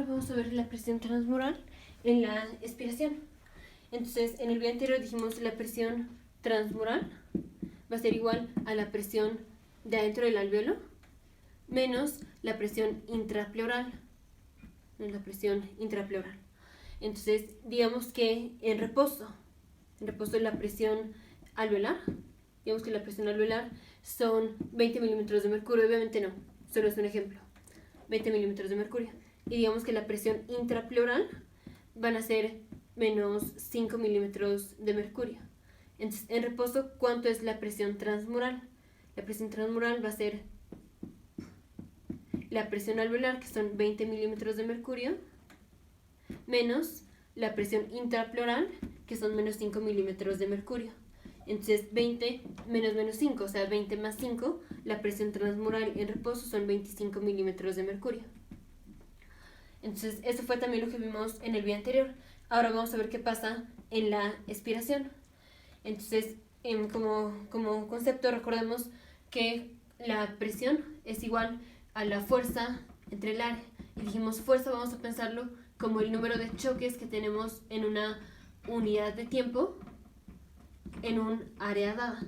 ahora vamos a ver la presión transmural en la expiración. Entonces, en el video anterior dijimos la presión transmural va a ser igual a la presión de adentro del alveolo menos la presión intrapleural. Entonces, digamos que en reposo la presión alveolar, son 20 milímetros de mercurio. Obviamente no, solo es un ejemplo. 20 milímetros de mercurio. Y digamos que la presión intrapleural van a ser menos 5 milímetros de mercurio. Entonces, en reposo, ¿cuánto es la presión transmural? La presión transmural va a ser la presión alveolar, que son 20 milímetros de mercurio, menos la presión intrapleural, que son menos 5 milímetros de mercurio. Entonces, 20 menos 5, o sea, 20 más 5, la presión transmural en reposo son 25 milímetros de mercurio. Entonces, eso fue también lo que vimos en el video anterior. Ahora vamos a ver qué pasa en la expiración. Entonces, como concepto, recordemos que la presión es igual a la fuerza entre el área. Y dijimos fuerza, vamos a pensarlo como el número de choques que tenemos en una unidad de tiempo en un área dada.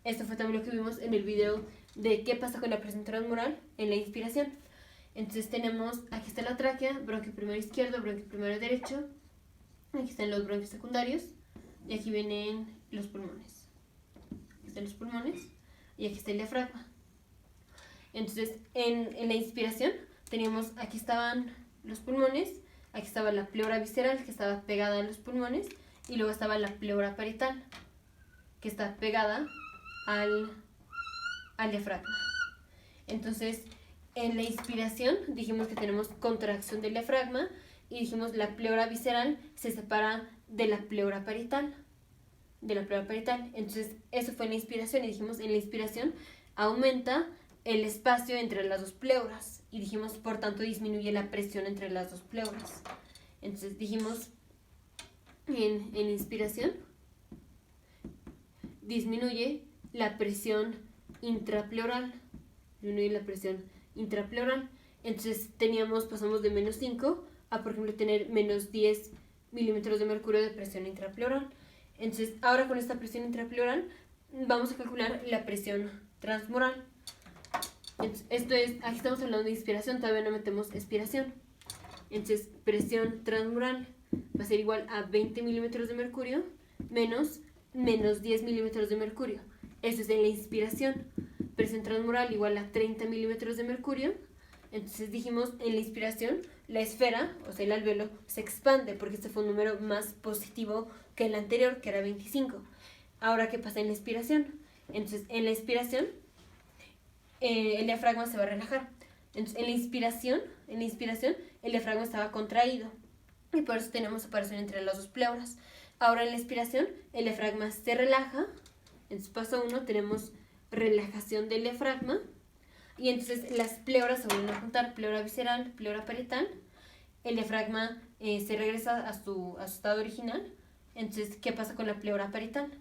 Esto fue también lo que vimos en el video de qué pasa con la presión transmural en la inspiración. Entonces tenemos, aquí está la tráquea, bronquio primero izquierdo, bronquio primero derecho, aquí están los bronquios secundarios y aquí vienen los pulmones. Aquí están los pulmones y aquí está el diafragma. Entonces en la inspiración teníamos, aquí estaban los pulmones, aquí estaba la pleura visceral que estaba pegada a los pulmones y luego estaba la pleura parietal que está pegada al diafragma. Entonces, en la inspiración dijimos que tenemos contracción del diafragma y dijimos la pleura visceral se separa de la pleura parietal. Entonces, eso fue en la inspiración y dijimos en la inspiración aumenta el espacio entre las dos pleuras y dijimos por tanto disminuye la presión entre las dos pleuras. Entonces dijimos en inspiración disminuye la presión intrapleural. Entonces pasamos de menos 5 a por ejemplo tener menos 10 milímetros de mercurio de presión intrapleural. Entonces ahora con esta presión intrapleural vamos a calcular la presión transmural. Entonces, esto es, aquí estamos hablando de inspiración, todavía no metemos expiración. Entonces presión transmural va a ser igual a 20 milímetros de mercurio menos 10 milímetros de mercurio. Eso es en la inspiración. Presión transmural igual a 30 milímetros de mercurio. Entonces dijimos en la inspiración la esfera, o sea el alveolo, se expande porque este fue un número más positivo que el anterior, que era 25. Ahora, ¿qué pasa en la expiración? Entonces en la expiración el diafragma se va a relajar. Entonces en la inspiración el diafragma estaba contraído y por eso tenemos separación entre las dos pleuras. Ahora en la expiración el diafragma se relaja. Entonces paso 1 tenemos relajación del diafragma y entonces las pleuras se vuelven a juntar, pleura visceral, pleura parietal. El diafragma se regresa a su estado original. Entonces, ¿qué pasa con la pleura parietal?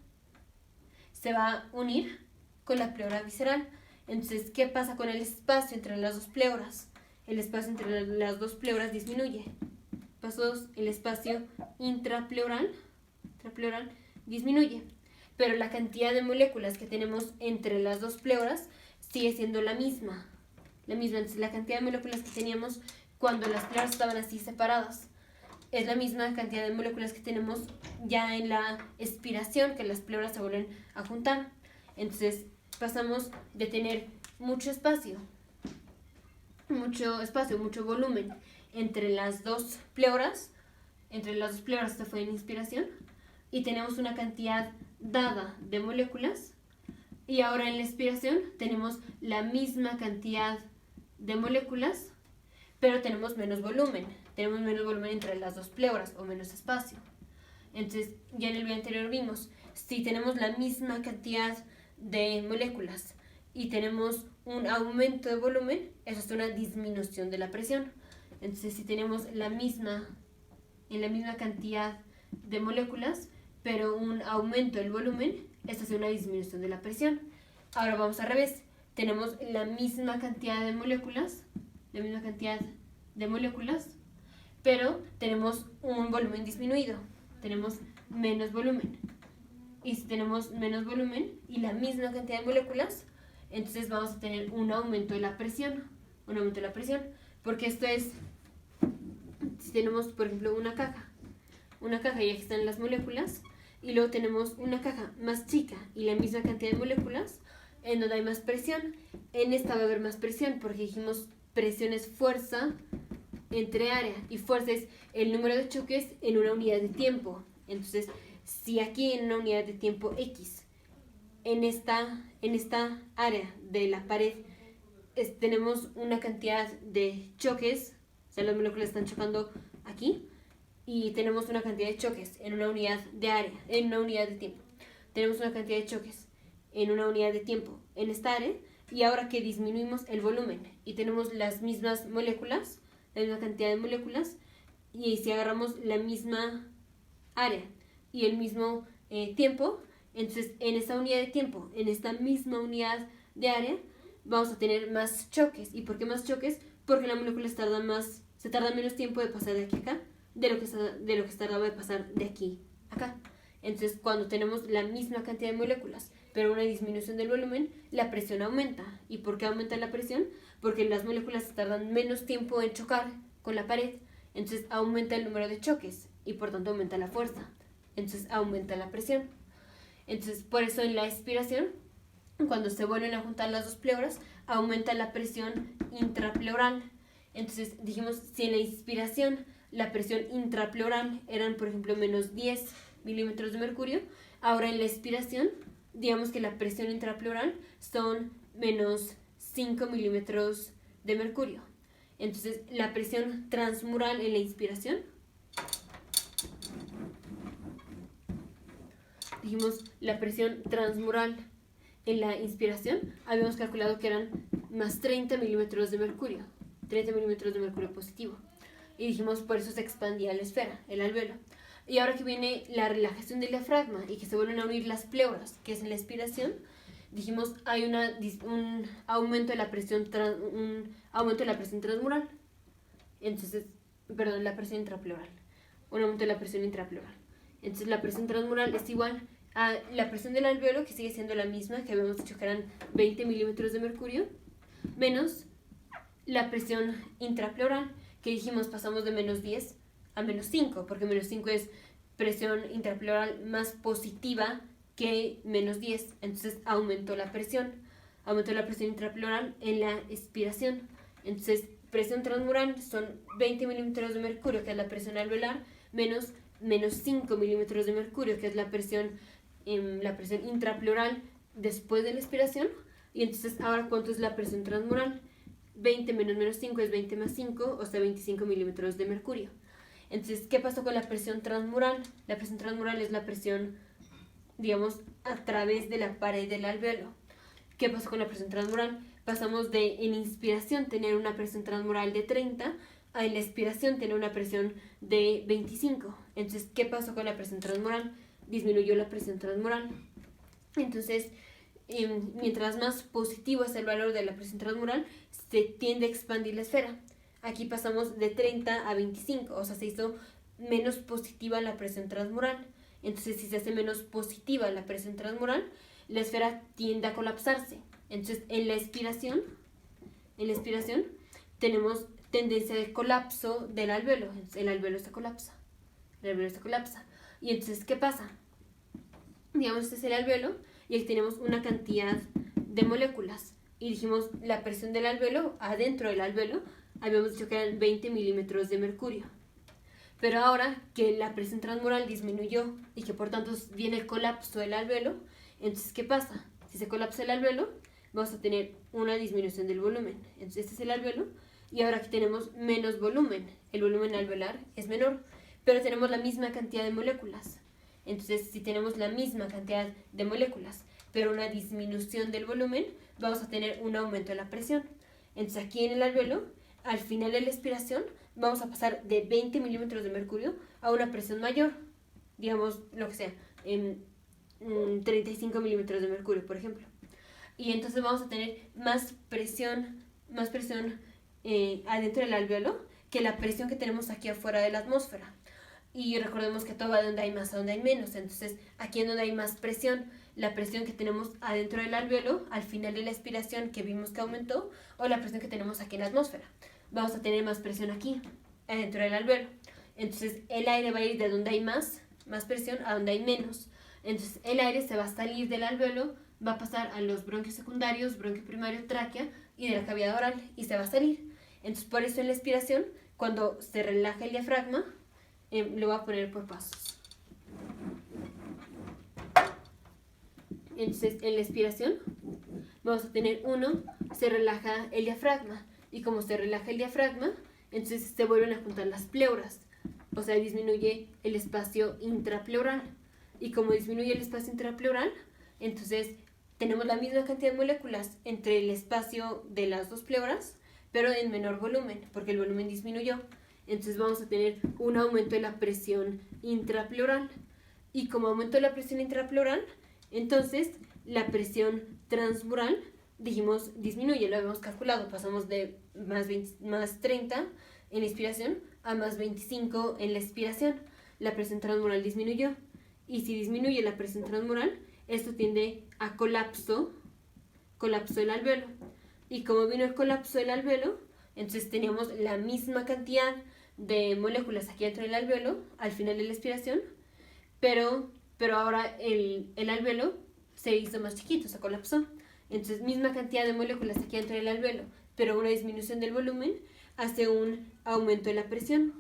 Se va a unir con la pleura visceral. Entonces, ¿qué pasa con el espacio entre las dos pleuras? El espacio entre las dos pleuras disminuye. Paso 2, el espacio intrapleural disminuye. Pero la cantidad de moléculas que tenemos entre las dos pleuras sigue siendo la misma. Entonces, la cantidad de moléculas que teníamos cuando las pleuras estaban así separadas es la misma cantidad de moléculas que tenemos ya en la expiración, que las pleuras se vuelven a juntar. Entonces pasamos de tener mucho volumen entre las dos pleuras, esto fue en inspiración, y tenemos una cantidad dada de moléculas, y ahora en la expiración tenemos la misma cantidad de moléculas, pero tenemos menos volumen entre las dos pleuras o menos espacio. Entonces, ya en el video anterior vimos, si tenemos la misma cantidad de moléculas y tenemos un aumento de volumen, eso es una disminución de la presión. Entonces, si tenemos en la misma cantidad de moléculas, pero un aumento del volumen, eso es una disminución de la presión. Ahora vamos al revés, tenemos la misma cantidad de moléculas, la misma cantidad de moléculas, pero tenemos un volumen disminuido, tenemos menos volumen. Y si tenemos menos volumen y la misma cantidad de moléculas, entonces vamos a tener un aumento de la presión, porque esto es, si tenemos por ejemplo una caja y aquí están las moléculas, y luego tenemos una caja más chica y la misma cantidad de moléculas, en donde hay más presión, en esta va a haber más presión, porque dijimos presión es fuerza entre área, y fuerza es el número de choques en una unidad de tiempo. Entonces, si aquí en una unidad de tiempo X, en esta área de la pared, tenemos una cantidad de choques, o sea, las moléculas están chocando aquí, y tenemos una cantidad de choques en una unidad de área, en una unidad de tiempo. Tenemos una cantidad de choques en una unidad de tiempo en esta área, y ahora que disminuimos el volumen y tenemos las mismas moléculas, la misma cantidad de moléculas, y si agarramos la misma área y el mismo tiempo, entonces en esta unidad de tiempo, en esta misma unidad de área, vamos a tener más choques. ¿Y por qué más choques? Porque la molécula se tarda menos tiempo de pasar de aquí a acá de lo que se tardaba de pasar de aquí a acá. Entonces, cuando tenemos la misma cantidad de moléculas, pero una disminución del volumen, la presión aumenta. ¿Y por qué aumenta la presión? Porque las moléculas tardan menos tiempo en chocar con la pared, entonces aumenta el número de choques y por tanto aumenta la fuerza, entonces aumenta la presión. Entonces, por eso en la expiración, cuando se vuelven a juntar las dos pleuras, aumenta la presión intrapleural. Entonces, dijimos, si en la inspiración la presión intrapleural eran, por ejemplo, menos 10 milímetros de mercurio, ahora en la expiración, digamos que la presión intrapleural son menos 5 milímetros de mercurio. Entonces, la presión transmural en la inspiración, dijimos, la presión transmural en la inspiración, habíamos calculado que eran más 30 milímetros de mercurio, 30 milímetros de mercurio positivo. Y dijimos, por eso se expandía la esfera, el alvéolo. Y ahora que viene la relajación del diafragma y que se vuelven a unir las pleuras, que es en la expiración, dijimos, hay un aumento de la presión transmural. Entonces, perdón, la presión intrapleural. Un aumento de la presión intrapleural. Entonces, la presión transmural es igual a la presión del alvéolo, que sigue siendo la misma, que habíamos dicho que eran 20 milímetros de mercurio, menos la presión intrapleural, que dijimos pasamos de menos 10 a menos 5, porque menos 5 es presión intrapleural más positiva que menos 10, entonces aumentó la presión intrapleural en la expiración. Entonces, presión transmural son 20 milímetros de mercurio, que es la presión alveolar, menos 5 milímetros de mercurio, que es la presión intrapleural después de la expiración. Y entonces, ahora, ¿cuánto es la presión transmural? 20 menos 5 es 20 más 5, o sea, 25 milímetros de mercurio. Entonces, ¿qué pasó con la presión transmural? La presión transmural es la presión, digamos, a través de la pared del alvéolo. ¿Qué pasó con la presión transmural? Pasamos de, en inspiración, tener una presión transmural de 30, a en la expiración tener una presión de 25. Entonces, ¿qué pasó con la presión transmural? Disminuyó la presión transmural. Entonces, mientras más positivo es el valor de la presión transmural, se tiende a expandir la esfera. Aquí pasamos de 30 a 25, o sea, se hizo menos positiva la presión transmural. Entonces, si se hace menos positiva la presión transmural, la esfera tiende a colapsarse. Entonces, en la expiración tenemos tendencia de colapso del alvéolo. El alvéolo se colapsa. Y entonces, ¿qué pasa? Digamos, este es el alvéolo y aquí tenemos una cantidad de moléculas. Y dijimos, la presión del alvéolo, adentro del alvéolo, habíamos dicho que eran 20 milímetros de mercurio. Pero ahora que la presión transmural disminuyó y que por tanto viene el colapso del alvéolo, entonces, ¿qué pasa? Si se colapsa el alvéolo, vamos a tener una disminución del volumen. Entonces, este es el alvéolo y ahora aquí tenemos menos volumen. El volumen alveolar es menor, pero tenemos la misma cantidad de moléculas. Entonces, si tenemos la misma cantidad de moléculas, pero una disminución del volumen, vamos a tener un aumento de la presión. Entonces, aquí en el alvéolo, al final de la expiración, vamos a pasar de 20 milímetros de mercurio a una presión mayor, digamos, lo que sea, en 35 milímetros de mercurio, por ejemplo. Y entonces vamos a tener más presión adentro del alvéolo que la presión que tenemos aquí afuera de la atmósfera. Y recordemos que todo va de donde hay más a donde hay menos. Entonces, aquí en donde hay más presión, la presión que tenemos adentro del alvéolo, al final de la expiración que vimos que aumentó, o la presión que tenemos aquí en la atmósfera. Vamos a tener más presión aquí, adentro del alvéolo. Entonces, el aire va a ir de donde hay más presión a donde hay menos. Entonces, el aire se va a salir del alvéolo, va a pasar a los bronquios secundarios, bronquio primario, tráquea y de la cavidad oral y se va a salir. Entonces, por eso en la expiración, cuando se relaja el diafragma, lo voy a poner por pasos. Entonces, en la expiración vamos a tener 1, se relaja el diafragma. Y como se relaja el diafragma, entonces se vuelven a juntar las pleuras. O sea, disminuye el espacio intrapleural. Y como disminuye el espacio intrapleural, entonces tenemos la misma cantidad de moléculas entre el espacio de las dos pleuras, pero en menor volumen, porque el volumen disminuyó. Entonces vamos a tener un aumento de la presión intrapleural. Y como aumento de la presión intrapleural, entonces la presión transmural, dijimos, disminuye, lo habíamos calculado. Pasamos de más 30 en la inspiración a más 25 en la expiración. La presión transmural disminuyó. Y si disminuye la presión transmural, esto tiende a colapso del alvéolo. Y como vino el colapso del alvéolo, entonces teníamos la misma cantidad de moléculas aquí dentro del alvéolo al final de la expiración, pero ahora el alvéolo se hizo más chiquito, se colapsó. Entonces, misma cantidad de moléculas aquí dentro del alvéolo, pero una disminución del volumen hace un aumento de la presión.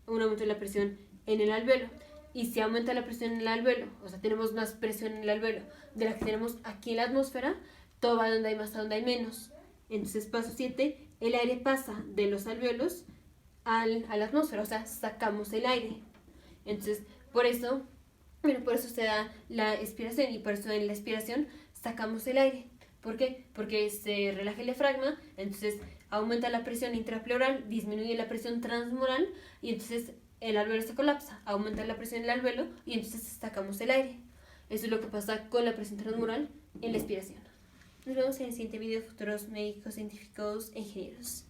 Un aumento de la presión en el alvéolo. Y si aumenta la presión en el alvéolo, o sea, tenemos más presión en el alvéolo de la que tenemos aquí en la atmósfera, todo va donde hay más a donde hay menos. Entonces, paso 7, el aire pasa de los alvéolos a la atmósfera, o sea, sacamos el aire. Entonces, por eso se da la expiración y por eso en la expiración sacamos el aire. ¿Por qué? Porque se relaja el diafragma, entonces aumenta la presión intrapleural, disminuye la presión transmural y entonces el alvéolo se colapsa, aumenta la presión en el alvéolo y entonces sacamos el aire. Eso es lo que pasa con la presión transmural en la expiración. Nos vemos en el siguiente video, futuros médicos, científicos e ingenieros.